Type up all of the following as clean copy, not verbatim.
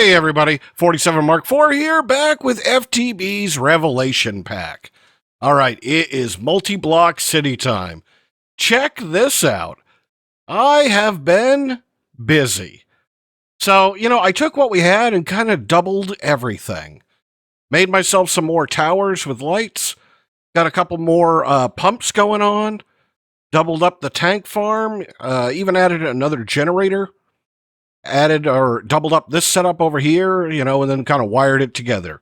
Hey everybody, 47 Mark IV here, back with FTB's Revelation Pack. Alright, it is multi-block city time. Check this out. I have been busy. So, I took what we had and kind of doubled everything. Made myself some more towers with lights, got a couple more pumps going on, doubled up the tank farm, even added another generator. Added or doubled up this setup over here, and then kind of wired it together.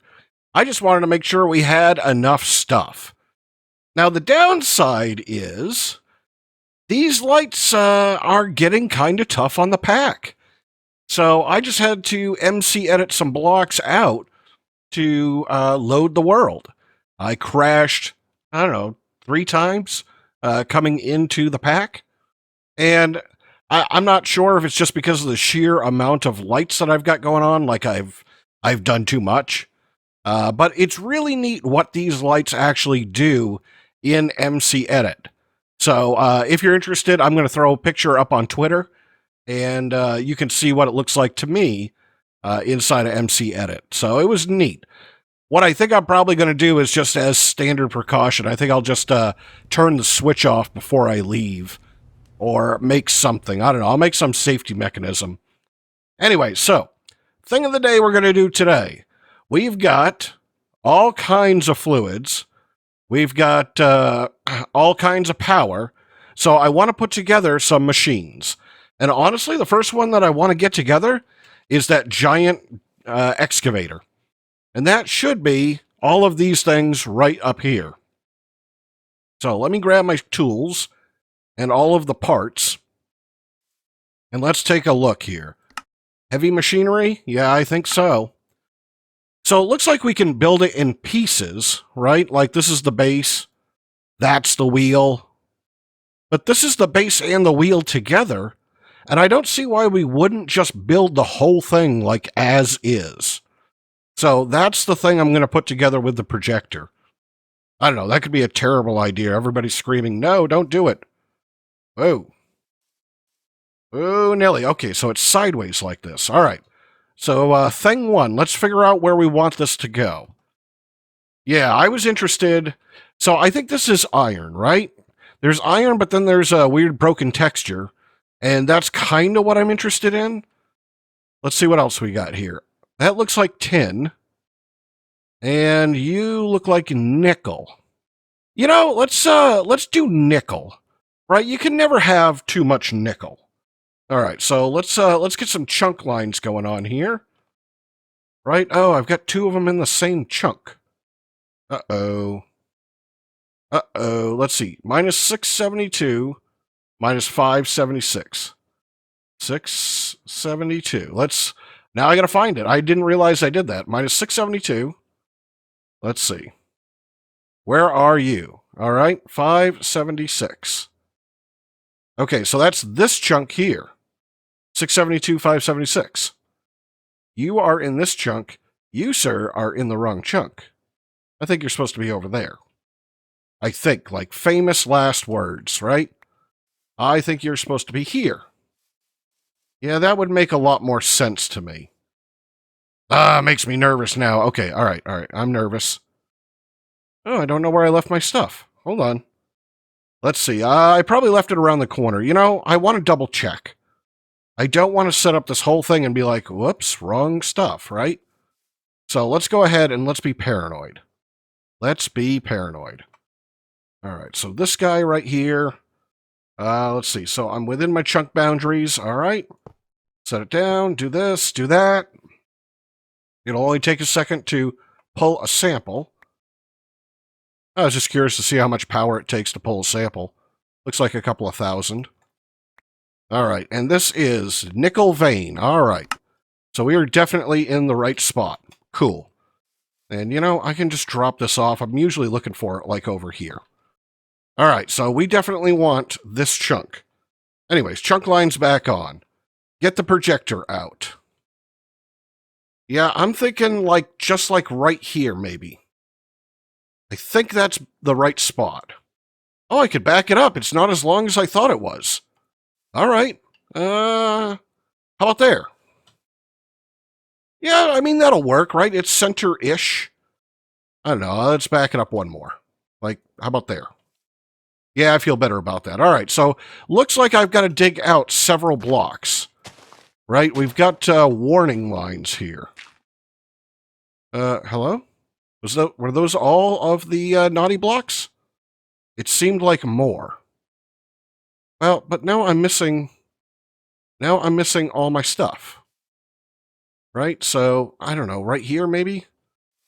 I just wanted to make sure we had enough stuff. Now, the downside is these lights are getting kind of tough on the pack. So I just had to MC edit some blocks out to load the world. I crashed, 3 times coming into the pack. And I'm not sure if it's just because of the sheer amount of lights that I've got going on, like I've done too much. But it's really neat what these lights actually do in MC Edit. So if you're interested, I'm going to throw a picture up on Twitter, and you can see what it looks like to me inside of MC Edit. So it was neat. What I think I'm probably going to do is just as standard precaution, I think I'll just turn the switch off before I leave. Or make something. I don't know. I'll make some safety mechanism. Anyway, so, thing of the day we're going to do today. We've got all kinds of fluids. We've got all kinds of power. So I want to put together some machines. And honestly, the first one that I want to get together is that giant excavator. And that should be all of these things right up here. So let me grab my tools and all of the parts. And let's take a look here. Heavy machinery? Yeah, I think so. So it looks like we can build it in pieces, right? Like this is the base. That's the wheel. But this is the base and the wheel together. And I don't see why we wouldn't just build the whole thing like as is. So that's the thing I'm going to put together with the projector. I don't know, that could be a terrible idea. Everybody's screaming, no, don't do it. Oh. Oh, Nelly. Okay, so it's sideways like this. All right. So, thing one, let's figure out where we want this to go. Yeah, I was interested. So, I think this is iron, right? There's iron, but then there's a weird broken texture. And that's kind of what I'm interested in. Let's see what else we got here. That looks like tin. And you look like nickel. Let's do nickel. Right, you can never have too much nickel. All right, so let's get some chunk lines going on here. Right? Oh, I've got 2 of them in the same chunk. Uh-oh. Uh-oh. Let's see. Minus 672, minus 576. 672. Now I gotta find it. I didn't realize I did that. Minus 672. Let's see. Where are you? All right, 576. Okay, so that's this chunk here. 672, 576. You are in this chunk. You, sir, are in the wrong chunk. I think you're supposed to be over there. I think, like famous last words, right? I think you're supposed to be here. Yeah, that would make a lot more sense to me. Makes me nervous now. Okay, all right. I'm nervous. Oh, I don't know where I left my stuff. Hold on. Let's see. I probably left it around the corner. I want to double check. I don't want to set up this whole thing and be like, whoops, wrong stuff, right? So let's go ahead and let's be paranoid. Let's be paranoid. All right, so this guy right here. Let's see. So I'm within my chunk boundaries. All right. Set it down. Do this. Do that. It'll only take a second to pull a sample. I was just curious to see how much power it takes to pull a sample. Looks like a couple of thousand. All right, and this is nickel vein. All right. So we are definitely in the right spot. Cool. And, I can just drop this off. I'm usually looking for it, like, over here. All right, so we definitely want this chunk. Anyways, chunk line's back on. Get the projector out. Yeah, I'm thinking, just right here, maybe. I think that's the right spot. Oh, I could back it up. It's not as long as I thought it was. All right. How about there? Yeah, I mean, that'll work, right? It's center-ish. I don't know. Let's back it up one more. Like, how about there? Yeah, I feel better about that. All right, so looks like I've got to dig out several blocks, right? We've got warning lines here. Hello? Were those all of the naughty blocks? It seemed like more. Well, but now I'm missing all my stuff. Right? So, I don't know, right here maybe?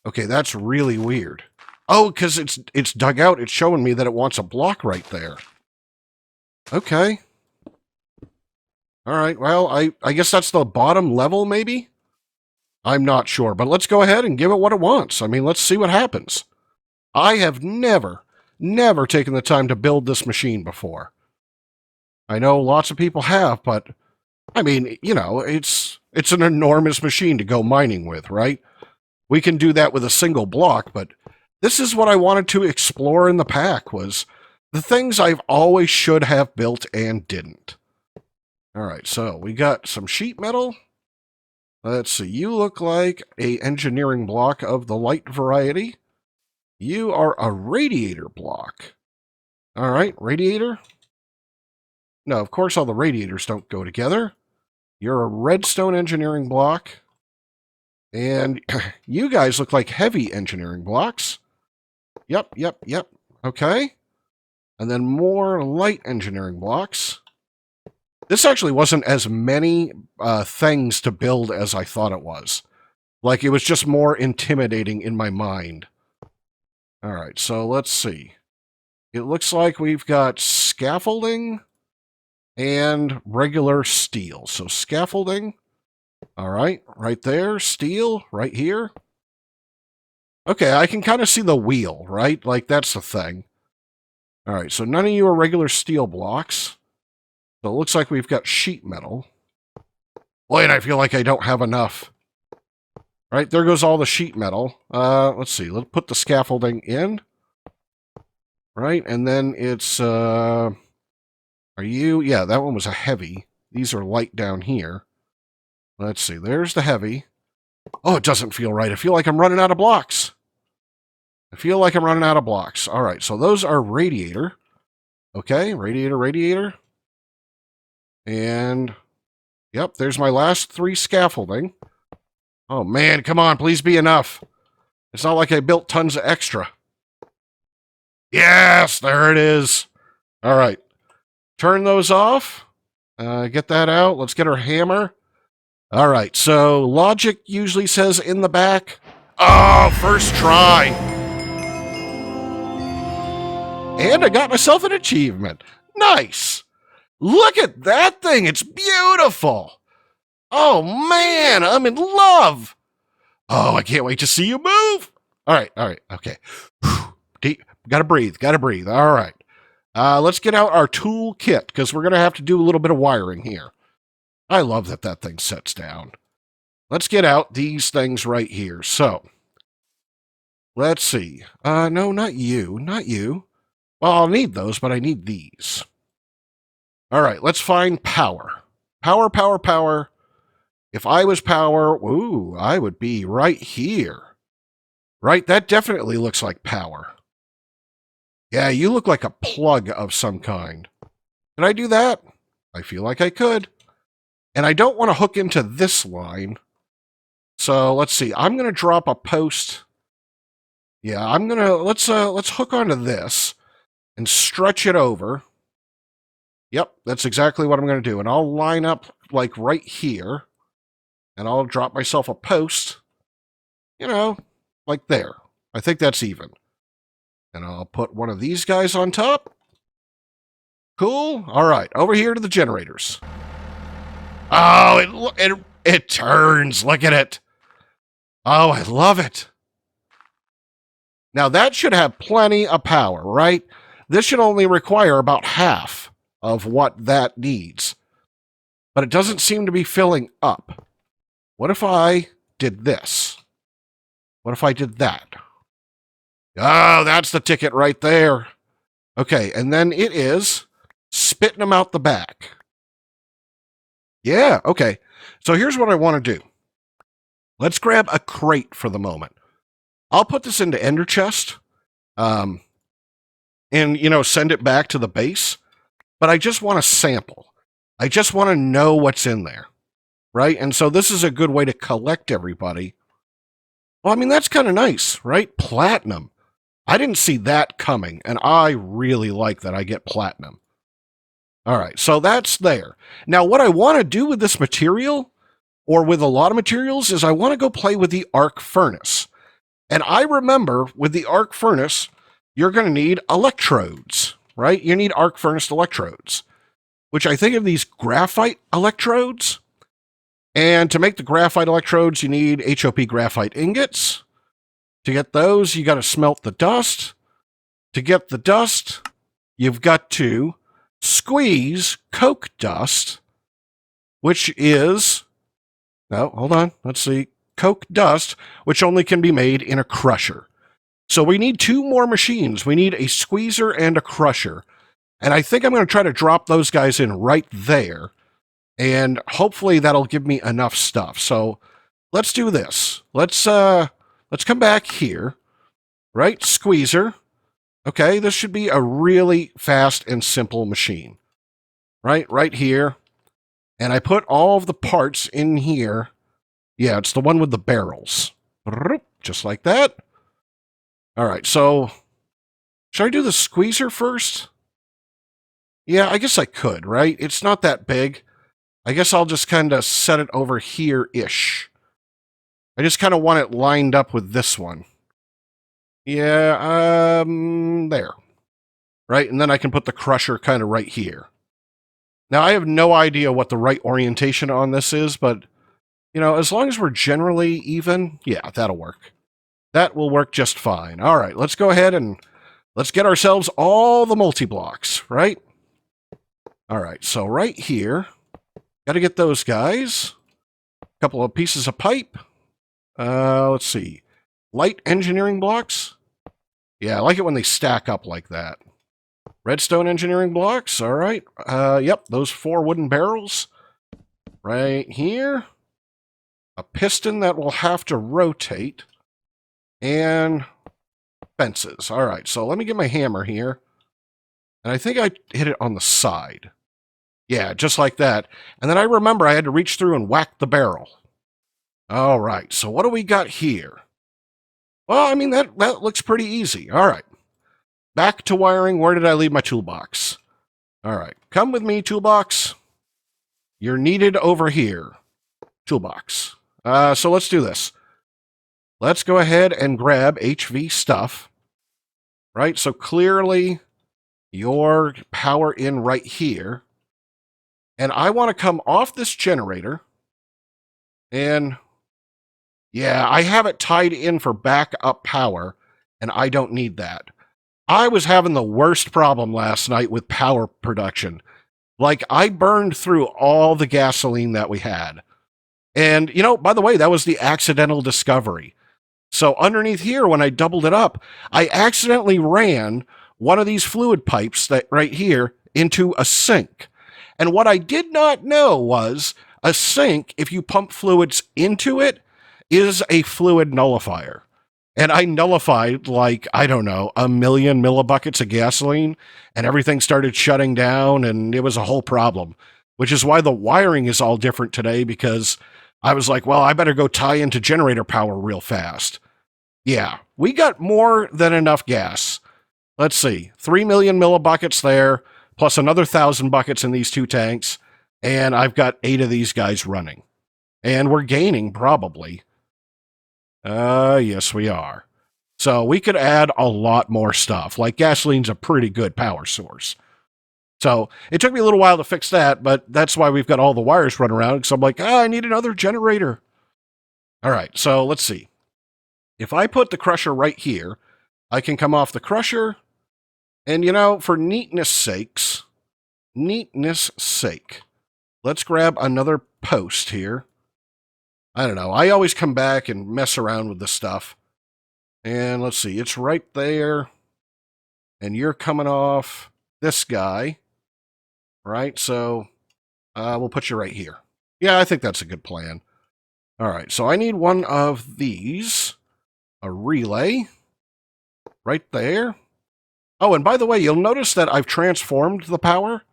Okay, that's really weird. Oh, because it's dug out. It's showing me that it wants a block right there. Okay. All right, well, I guess that's the bottom level, maybe? I'm not sure, but let's go ahead and give it what it wants. I mean, let's see what happens. I have never taken the time to build this machine before. I know lots of people have, but, I mean, you know, it's an enormous machine to go mining with, right? We can do that with a single block, but this is what I wanted to explore in the pack, was the things I've always should have built and didn't. All right, so we got some sheet metal. Let's see, you look like a engineering block of the light variety. You are a radiator block. All right, radiator. No, of course all the radiators don't go together. You're a redstone engineering block. And you guys look like heavy engineering blocks. Yep. Okay. And then more light engineering blocks. This actually wasn't as many things to build as I thought it was. Like, it was just more intimidating in my mind. All right, so let's see. It looks like we've got scaffolding and regular steel. So scaffolding, all right, right there. Steel, right here. Okay, I can kind of see the wheel, right? Like, that's the thing. All right, so none of you are regular steel blocks. So it looks like we've got sheet metal. Wait, I feel like I don't have enough. Right, there goes all the sheet metal. Let's see, let's put the scaffolding in. Right, and then it's, are you, yeah, that one was a heavy. These are light down here. Let's see, there's the heavy. Oh, it doesn't feel right. I feel like I'm running out of blocks. All right, so those are radiator. Okay, radiator. And, yep, there's my last 3 scaffolding. Oh, man, come on, please be enough. It's not like I built tons of extra. Yes, there it is. All right, turn those off. Get that out. Let's get our hammer. All right, so logic usually says in the back. Oh, first try. And I got myself an achievement. Nice. Look at that thing. It's beautiful. Oh, man, I'm in love. Oh, I can't wait to see you move. All right, okay. Deep. Gotta breathe. All right. Let's get out our tool kit, because we're going to have to do a little bit of wiring here. I love that thing sets down. Let's get out these things right here. So, let's see. No, not you. Well, I'll need those, but I need these. All right, let's find power. Power. If I was power, ooh, I would be right here. Right, that definitely looks like power. Yeah, you look like a plug of some kind. Can I do that? I feel like I could. And I don't want to hook into this line. So let's see. I'm going to drop a post. Yeah, I'm going to, let's hook onto this and stretch it over. Yep, that's exactly what I'm going to do. And I'll line up like right here. And I'll drop myself a post, you know, like there. I think that's even. And I'll put one of these guys on top. Cool. All right, over here to the generators. Oh, it turns. Look at it. Oh, I love it. Now, that should have plenty of power, right? This should only require about half of what that needs. But it doesn't seem to be filling up. What if I did this? What if I did that? Oh, that's the ticket right there. Okay, and then it is spitting them out the back. Yeah, okay. So here's what I want to do. Let's grab a crate for the moment. I'll put this into Ender Chest, and, send it back to the base. But I just want to sample. I just want to know what's in there, right? And so this is a good way to collect everybody. Well, I mean, that's kind of nice, right? Platinum. I didn't see that coming, and I really like that I get platinum. All right, so that's there. Now, what I want to do with this material, or with a lot of materials, is I want to go play with the arc furnace. And I remember with the arc furnace, you're going to need electrodes, right? You need arc furnace electrodes, which I think of these graphite electrodes. And to make the graphite electrodes, you need HOP graphite ingots. To get those, you got to smelt the dust. To get the dust, you've got to squeeze coke dust, which is, no, hold on, let's see, coke dust, which only can be made in a crusher. So we need 2 more machines. We need a squeezer and a crusher. And I think I'm going to try to drop those guys in right there. And hopefully that'll give me enough stuff. So let's do this. Let's come back here, right? Squeezer. Okay, this should be a really fast and simple machine. Right here. And I put all of the parts in here. Yeah, it's the one with the barrels. Just like that. All right, so should I do the squeezer first? Yeah, I guess I could, right? It's not that big. I guess I'll just kind of set it over here-ish. I just kind of want it lined up with this one. Yeah, there. Right, and then I can put the crusher kind of right here. Now, I have no idea what the right orientation on this is, but, as long as we're generally even, yeah, that'll work. That will work just fine. All right, let's go ahead and let's get ourselves all the multi-blocks, right? All right, so right here, got to get those guys. A couple of pieces of pipe. Let's see. Light engineering blocks. Yeah, I like it when they stack up like that. Redstone engineering blocks. All right. Yep, those 4 wooden barrels. Right here. A piston that will have to rotate. And fences. All right, so let me get my hammer here. And I think I hit it on the side. Yeah, just like that. And then I remember I had to reach through and whack the barrel. All right, so what do we got here? Well, I mean, that looks pretty easy. All right. Back to wiring. Where did I leave my toolbox? All right. Come with me, toolbox. You're needed over here. Toolbox. So let's do this. Let's go ahead and grab HV stuff. Right? So clearly, your power in right here. And I want to come off this generator. And yeah, I have it tied in for backup power. And I don't need that. I was having the worst problem last night with power production. Like, I burned through all the gasoline that we had. And, by the way, that was the accidental discovery. So underneath here, when I doubled it up, I accidentally ran one of these fluid pipes that right here into a sink. And what I did not know was a sink, if you pump fluids into it, is a fluid nullifier. And I nullified, like, I don't know, 1 million millibuckets of gasoline, and everything started shutting down, and it was a whole problem, which is why the wiring is all different today, because I was like, well, I better go tie into generator power real fast. Yeah, we got more than enough gas. Let's see, 3 million millibuckets there, plus another 1,000 buckets in these 2 tanks, and I've got 8 of these guys running. And we're gaining, probably. Yes, we are. So we could add a lot more stuff. Like, gasoline's a pretty good power source. So it took me a little while to fix that, but that's why we've got all the wires running around, because I'm like, I need another generator. All right, so let's see. If I put the crusher right here, I can come off the crusher, and, for neatness sake, let's grab another post here. I don't know. I always come back and mess around with this stuff. And let's see. It's right there. And you're coming off this guy. Right? So we'll put you right here. Yeah, I think that's a good plan. All right, so I need one of these. A relay. Right there. Oh, and by the way, you'll notice that I've transformed the power.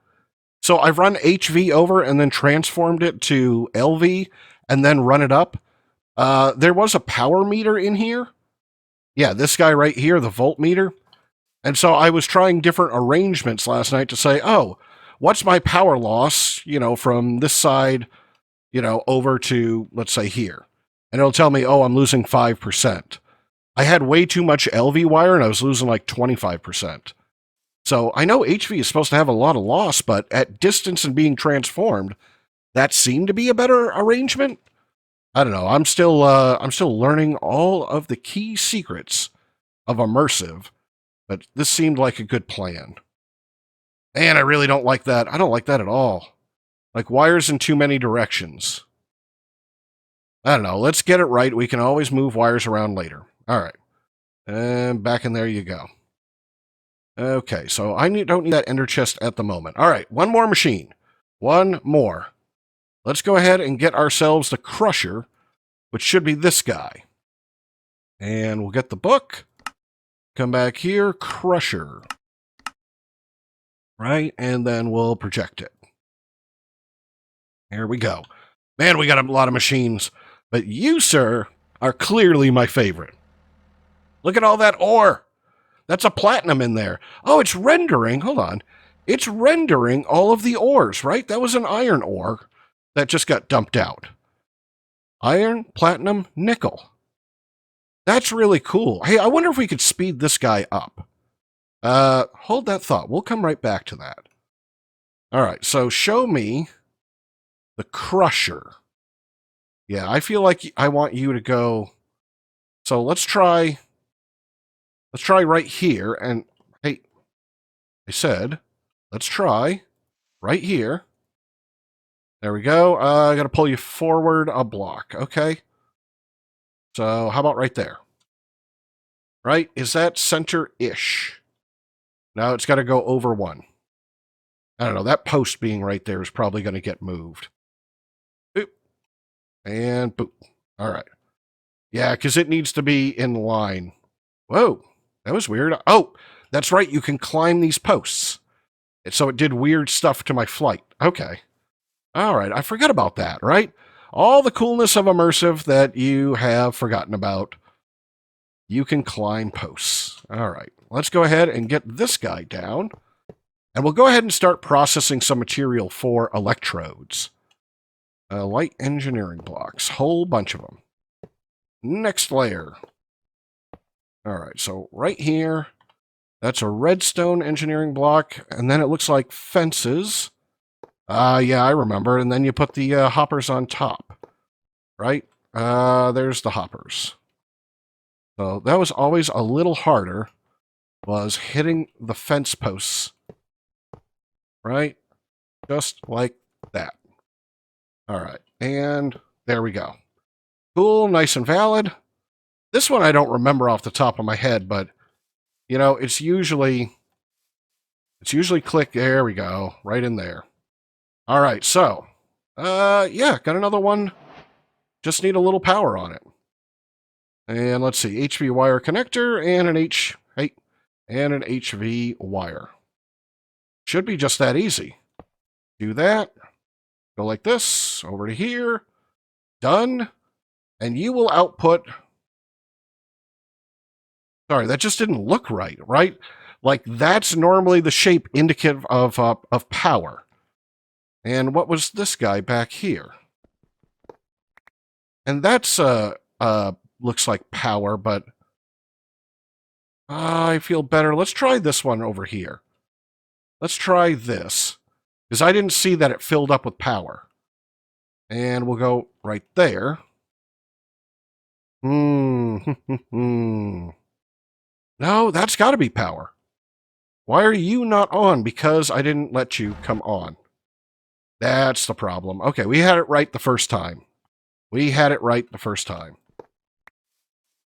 So I've run HV over and then transformed it to LV and then run it up. There was a power meter in here. Yeah, this guy right here, the voltmeter. And so I was trying different arrangements last night to say, oh, what's my power loss, from this side, over to, let's say, here. And it'll tell me, oh, I'm losing 5%. I had way too much LV wire and I was losing like 25%. So I know HV is supposed to have a lot of loss, but at distance and being transformed, that seemed to be a better arrangement. I don't know. I'm still learning all of the key secrets of Immersive, but this seemed like a good plan. And I really don't like that. I don't like that at all. Like wires in too many directions. I don't know. Let's get it right. We can always move wires around later. All right. And back in there you go. Okay, so I don't need that ender chest at the moment. All right, one more machine. One more. Let's go ahead and get ourselves the crusher, which should be this guy. And we'll get the book. Come back here, crusher. Right, and then we'll project it. Here we go. Man, we got a lot of machines. But you, sir, are clearly my favorite. Look at all that ore. That's a platinum in there. Oh, it's rendering. Hold on. It's rendering all of the ores, right? That was an iron ore that just got dumped out. Iron, platinum, nickel. That's really cool. Hey, I wonder if we could speed this guy up. Hold that thought. We'll come right back to that. All right, so show me the crusher. Yeah, I feel like I want you to go. So let's try right here. And hey, I said, let's try right here. There we go. I got to pull you forward a block. Okay. So how about right there? Right? Is that center-ish? Now it's got to go over one. I don't know. That post being right there is probably going to get moved. Boop. And boop. All right. Yeah, because it needs to be in line. Whoa. That was weird. Oh, that's right. You can climb these posts. So it did weird stuff to my flight. Okay. All right. I forgot about that, right? All the coolness of Immersive that you have forgotten about. You can climb posts. All right. Let's go ahead and get this guy down. And we'll go ahead and start processing some material for electrodes. Light engineering blocks. Whole bunch of them. Next layer. All right, so right here, that's a redstone engineering block, and then it looks like fences. Yeah, I remember. And then you put the hoppers on top, right? There's the hoppers. So that was always a little harder, was hitting the fence posts, right? Just like that. All right, and there we go. Cool, nice and valid. This one I don't remember off the top of my head, but it's usually click. There we go, right in there. All right, so yeah, got another one. Just need a little power on it. And let's see, HV wire connector and an HV wire. Should be just that easy. Do that. Go like this over to here. Done. And you will output. Sorry, that just didn't look right, right? Like that's normally the shape indicative of power. And what was this guy back here? And that's looks like power, but I feel better. Let's try this one over here. Let's try this, because I didn't see that it filled up with power. And we'll go right there. No, that's got to be power. Why are you not on? Because I didn't let you come on. That's the problem. Okay, we had it right the first time.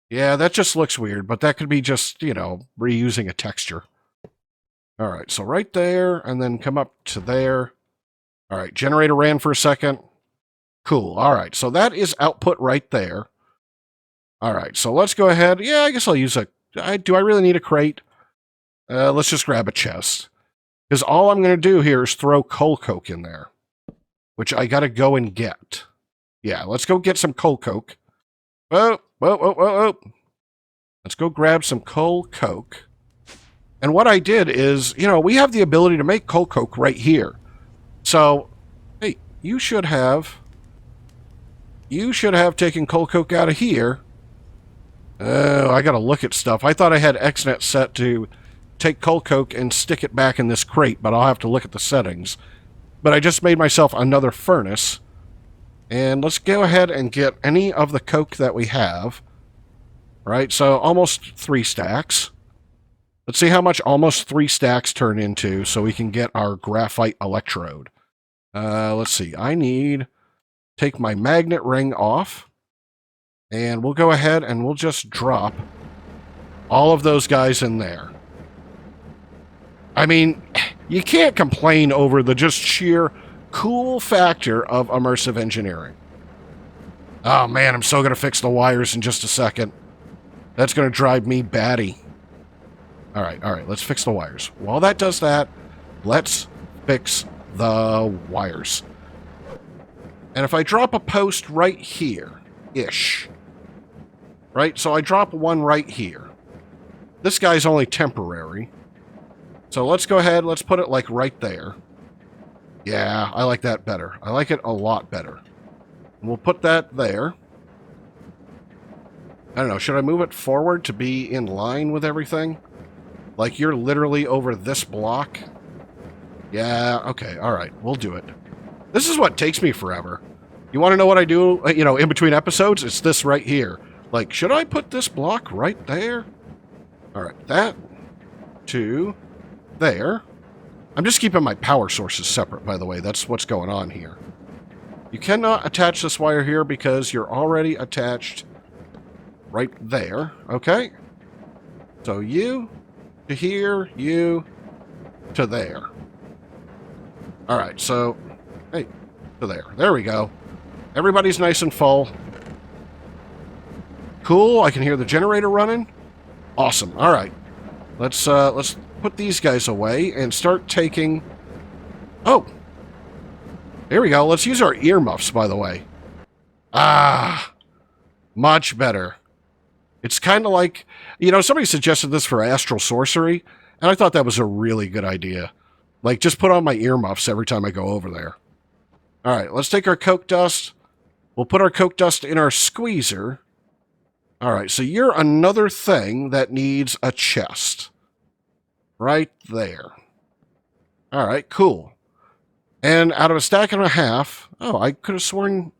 Yeah, that just looks weird, but that could be just, reusing a texture. All right, so right there, and then come up to there. All right, generator ran for a second. Cool. All right. So that is output right there. All right. So let's go ahead. Yeah, I guess I'll use do I really need a crate? Let's just grab a chest. Because all I'm going to do here is throw coal coke in there, which I got to go and get. Yeah, let's go get some coal coke. Whoa, whoa, whoa, whoa, whoa. Let's go grab some coal coke. And what I did is, we have the ability to make coal coke right here. So, hey, you should have taken coal coke out of here. Oh, I got to look at stuff. I thought I had XNet set to take coal coke and stick it back in this crate, but I'll have to look at the settings. But I just made myself another furnace. And let's go ahead and get any of the coke that we have. Right, so almost 3 stacks. Let's see how much almost 3 stacks turn into so we can get our graphite electrode. Let's see, I need to take my magnet ring off. And we'll go ahead and we'll just drop all of those guys in there. I mean, you can't complain over the just sheer cool factor of immersive engineering. Oh man, I'm so going to fix the wires in just a second. That's going to drive me batty. All right, let's fix the wires. While that does that, let's fix the wires. And if I drop a post right here-ish, right? So I drop one right here. This guy's only temporary. So let's go ahead, let's put it like right there. Yeah, I like that better. I like it a lot better. We'll put that there. I don't know, should I move it forward to be in line with everything? Like you're literally over this block? Yeah, okay, alright, we'll do it. This is what takes me forever. You want to know what I do, in between episodes? It's this right here. Like, should I put this block right there? Alright, that to there. I'm just keeping my power sources separate, by the way. That's what's going on here. You cannot attach this wire here because you're already attached right there. Okay? So you to here, you to there. Alright, so, hey, to there. There we go. Everybody's nice and full. Cool, I can hear the generator running. Awesome, alright. Let's put these guys away and start taking... Oh! There we go. Let's use our earmuffs, by the way. Ah! Much better. It's kind of like... somebody suggested this for astral sorcery, and I thought that was a really good idea. Like, just put on my earmuffs every time I go over there. Alright, let's take our coke dust. We'll put our coke dust in our squeezer. Alright, so you're another thing that needs a chest. Right there. Alright, cool. And out of a stack and a half... Oh, I could have sworn...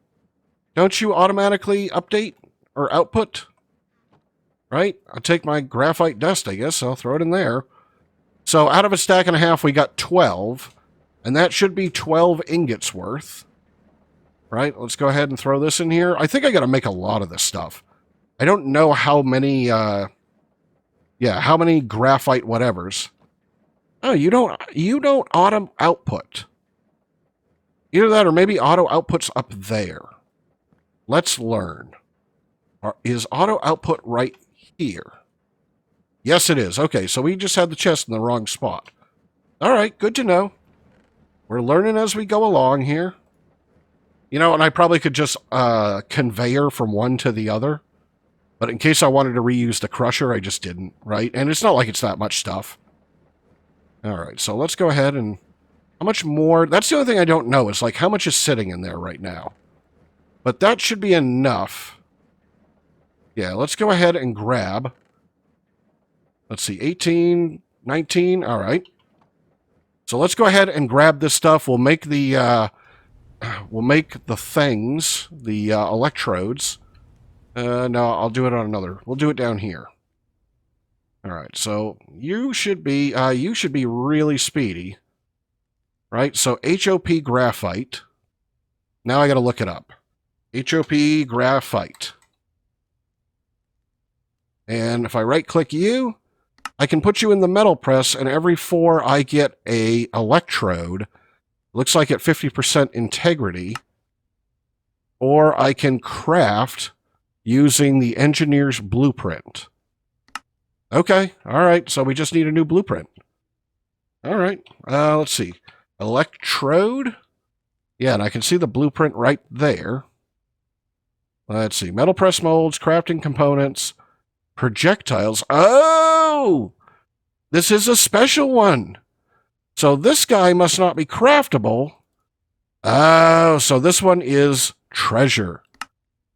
Don't you automatically update or output? Right? I'll take my graphite dust, I guess. I'll throw it in there. So out of a stack and a half, we got 12. And that should be 12 ingots worth. Right? Let's go ahead and throw this in here. I think I got to make a lot of this stuff. I don't know how many... how many graphite whatevers. Oh, you don't auto output. Either that or maybe auto output's up there. Let's learn. Is auto output right here? Yes, it is. Okay, so we just had the chest in the wrong spot. All right, good to know. We're learning as we go along here. And I probably could just conveyor from one to the other. But in case I wanted to reuse the crusher, I just didn't, right? And it's not like it's that much stuff. All right, so let's go ahead and... How much more... That's the only thing I don't know is, like, how much is sitting in there right now? But that should be enough. Yeah, let's go ahead and grab... Let's see, 18, 19, all right. So let's go ahead and grab this stuff. We'll make the... things, the electrodes... no, I'll do it on another. We'll do it down here. All right, so you should be really speedy, right? So HOP graphite. Now I got to look it up. HOP graphite. And if I right-click you, I can put you in the metal press, and every 4 I get a electrode. Looks like at 50% integrity. or I can craft using the engineer's blueprint. Okay, all right, so we just need a new blueprint. All right, let's see. Electrode. Yeah, and I can see the blueprint right there. Let's see. Metal press molds, crafting components, projectiles. Oh! This is a special one. So this guy must not be craftable. Oh, so this one is treasure.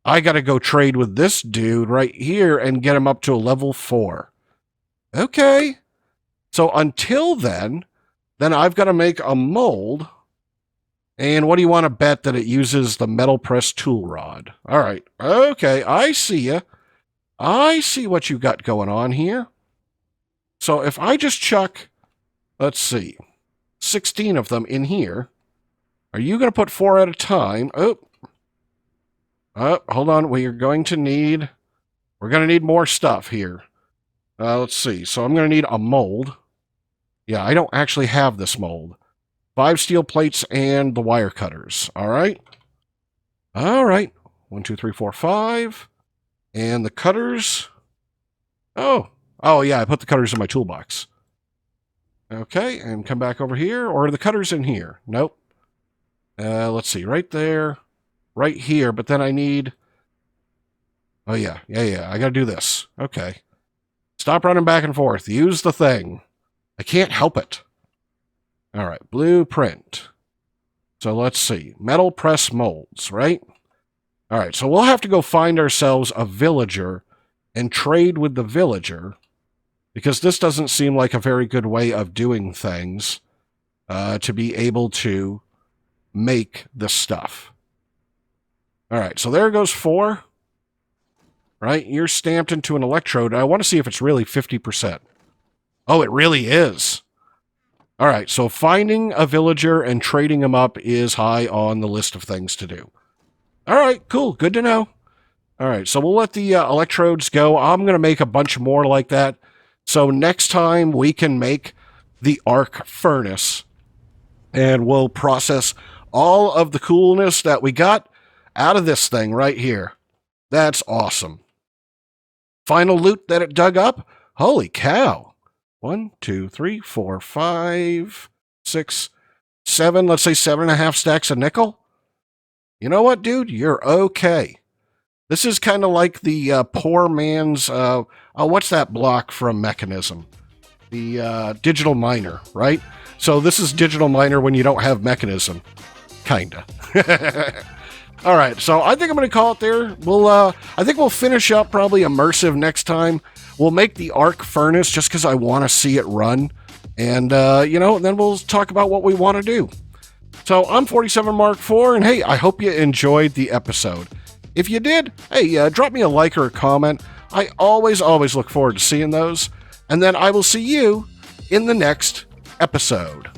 I got to go trade with this dude right here and get him up to a level 4. Okay. So until then I've got to make a mold. And what do you want to bet that it uses the metal press tool rod? All right. Okay, I see you. I see what you got going on here. So if I just chuck, let's see, 16 of them in here, are you going to put 4 at a time? Oh, hold on. We're going to need more stuff here. Let's see. So I'm going to need a mold. Yeah, I don't actually have this mold. 5 steel plates and the wire cutters. All right. All right. 1, 2, 3, 4, 5. And the cutters. Oh, yeah, I put the cutters in my toolbox. Okay, and come back over here. Or are the cutters in here? Nope. Let's see, right there, right here, but then I need... Oh, yeah, I gotta do this. Okay. Stop running back and forth. Use the thing. I can't help it. All right, blueprint. So let's see. Metal press molds, right? All right, so we'll have to go find ourselves a villager and trade with the villager, because this doesn't seem like a very good way of doing things to be able to make the stuff. All right, so there goes 4. Right? You're stamped into an electrode. I want to see if it's really 50%. Oh, it really is. All right, so finding a villager and trading him up is high on the list of things to do. All right, cool. Good to know. All right, so we'll let the electrodes go. I'm going to make a bunch more like that. So next time we can make the arc furnace, and we'll process all of the coolness that we got out of this thing right here. That's awesome. Final loot that it dug up. Holy cow. 1, 2, 3, 4, 5, 6, 7. Let's say 7.5 stacks of nickel. You know what, dude? You're okay. This is kind of like the poor man's... what's that block from Mechanism? The digital miner, right? So this is digital miner when you don't have Mechanism. Kinda. All right, so I think I'm going to call it there. I think we'll finish up probably Immersive next time. We'll make the arc furnace just because I want to see it run. And, then we'll talk about what we want to do. So I'm 47 Mark IV, and hey, I hope you enjoyed the episode. If you did, hey, drop me a like or a comment. I always look forward to seeing those. And then I will see you in the next episode.